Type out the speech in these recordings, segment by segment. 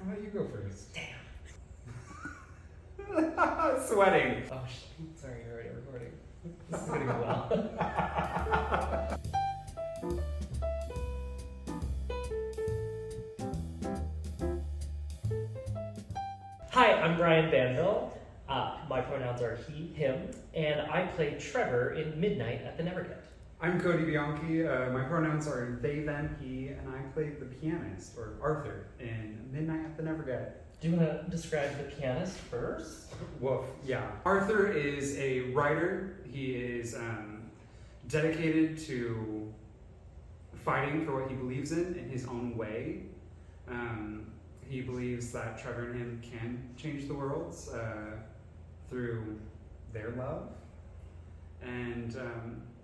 How about you go first? Damn. Sweating. Oh, sorry, you're already recording. This is gonna go well. Hi, I'm Bryan Banville. My pronouns are he, him, and I play Trevor in Midnight at the Never Get. I'm Cody Bianchi. My pronouns are they, them, he, and I played the pianist, or Arthur, in Midnight at the Never Get. Do you want to describe the pianist first? Woof, yeah. Arthur is a writer. He is dedicated to fighting for what he believes in his own way. He believes that Trevor and him can change the world through their love, and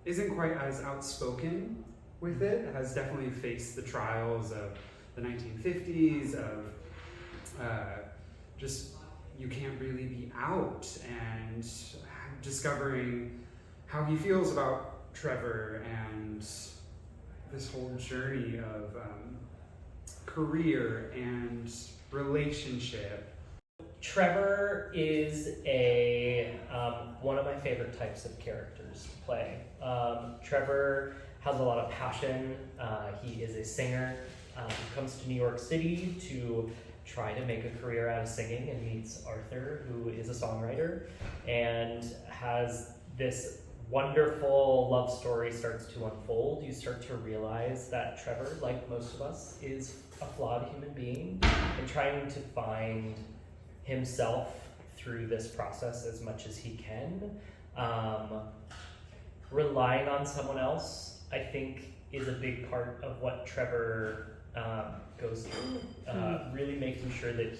isn't quite as outspoken with it, has definitely faced the trials of the 1950s, of just you can't really be out, and discovering how he feels about Trevor and this whole journey of career and relationship. Trevor is one of my favorite types of characters to play. Trevor has a lot of passion. He is a singer. He comes to New York City to try to make a career out of singing and meets Arthur, who is a songwriter, and has this wonderful love story starts to unfold. You start to realize that Trevor, like most of us, is a flawed human being and trying to find himself through this process as much as he can. Relying on someone else, I think, is a big part of what Trevor goes through. Really making sure that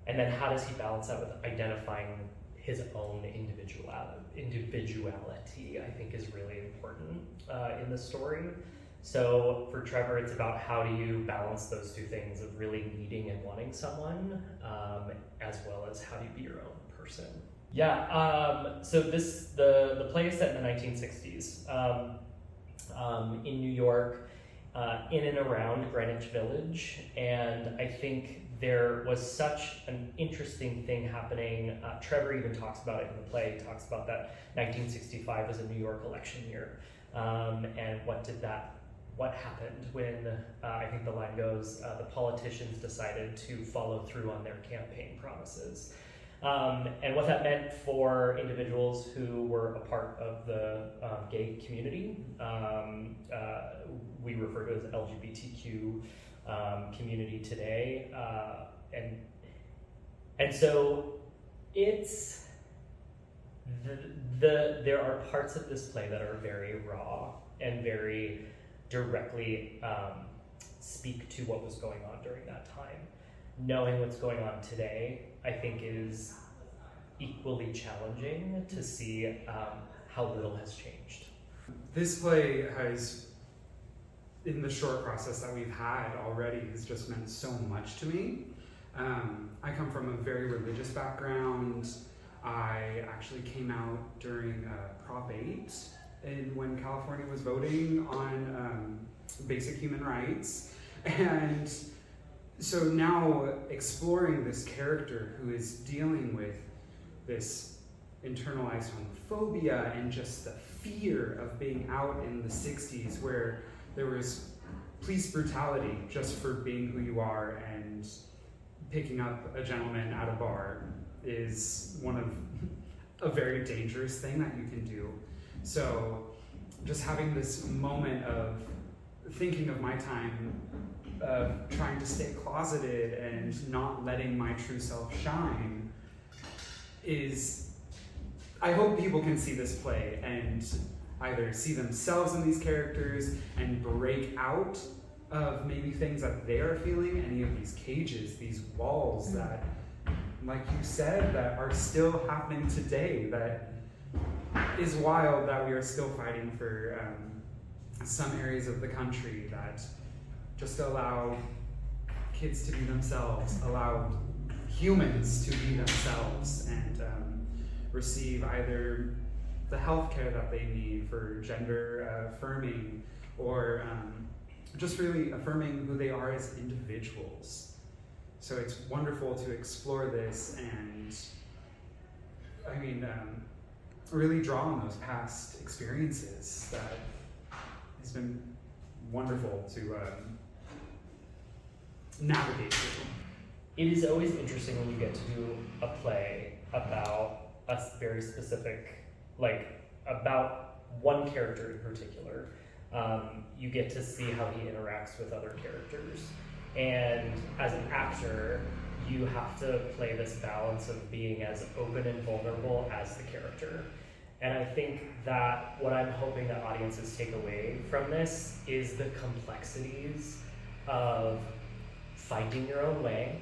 and then how does he balance that with identifying his own individuality, I think, is really important in the story. So for Trevor, it's about how do you balance those two things of really needing and wanting someone, as well as how do you be your own person. Yeah, so the play is set in the 1960s in New York, in and around Greenwich Village, and I think there was such an interesting thing happening. Trevor even talks about it in the play. He talks about that 1965 was a New York election year, and what happened when, I think the line goes, the politicians decided to follow through on their campaign promises. And what that meant for individuals who were a part of the gay community, we refer to as LGBTQ community today, and so it's there are parts of this play that are very raw and very directly speak to what was going on during that time. Knowing what's going on today, I think, is equally challenging to see how little has changed. This play has, in the short process that we've had already, has just meant so much to me. I come from a very religious background. I actually came out during Prop 8 when California was voting on basic human rights. And so now exploring this character who is dealing with this internalized homophobia and just the fear of being out in the 60s, where there was police brutality just for being who you are, and picking up a gentleman at a bar is a very dangerous thing that you can do. So just having this moment of thinking of my time of trying to stay closeted and not letting my true self shine is, I hope people can see this play and either see themselves in these characters and break out of maybe things that they are feeling, any of these cages, these walls that, like you said, that are still happening today. That is wild that we are still fighting for some areas of the country that just allow kids to be themselves, allow humans to be themselves, and receive either the healthcare that they need for gender affirming, or just really affirming who they are as individuals. So it's wonderful to explore this and, I mean, really draw on those past experiences. That has been wonderful to navigate through. It is always interesting when you get to do a play about a very specific, like about one character in particular. You get to see how he interacts with other characters. And as an actor, you have to play this balance of being as open and vulnerable as the character. And I think that what I'm hoping that audiences take away from this is the complexities of finding your own way,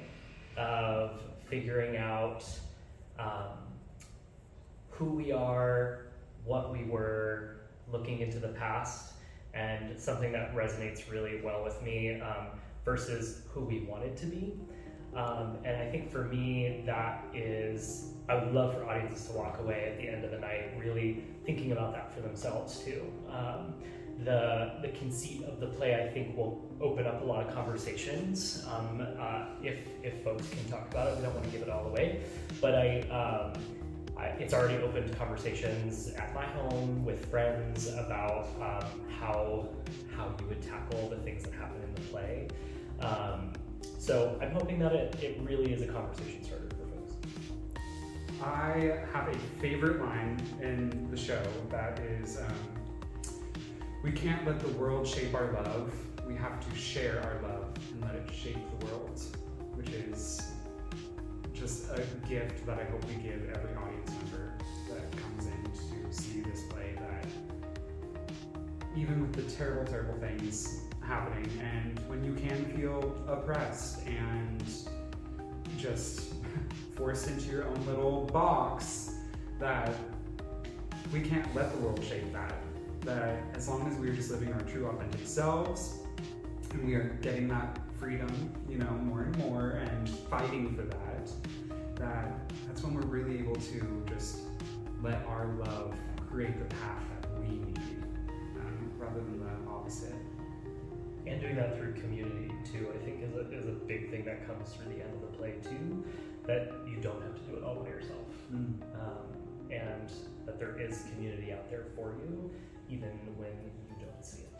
of figuring out who we are, what we were, looking into the past, and something that resonates really well with me versus who we wanted to be. And I think for me, that is, I would love for audiences to walk away at the end of the night really thinking about that for themselves too. The conceit of the play, I think, will open up a lot of conversations if folks can talk about it. We don't want to give it all away, but it's already opened conversations at my home with friends about how you would tackle the things that happen in the play. So I'm hoping that it really is a conversation starter for folks. I have a favorite line in the show that is, we can't let the world shape our love, we have to share our love and let it shape the world, which is just a gift that I hope we give every audience member that comes in to see this play, that even with the terrible, terrible things happening, and when you can feel oppressed and just forced into your own little box, that we can't let the world shape that. That as long as we're just living our true authentic selves and we are getting that freedom, more and more, and fighting for that's when we're really able to just let our love create the path that we need, rather than the opposite. And doing that through community too, I think is a big thing that comes through the end of the play too, that you don't have to do it all by yourself. And that there is community out there for you, even when you don't see it.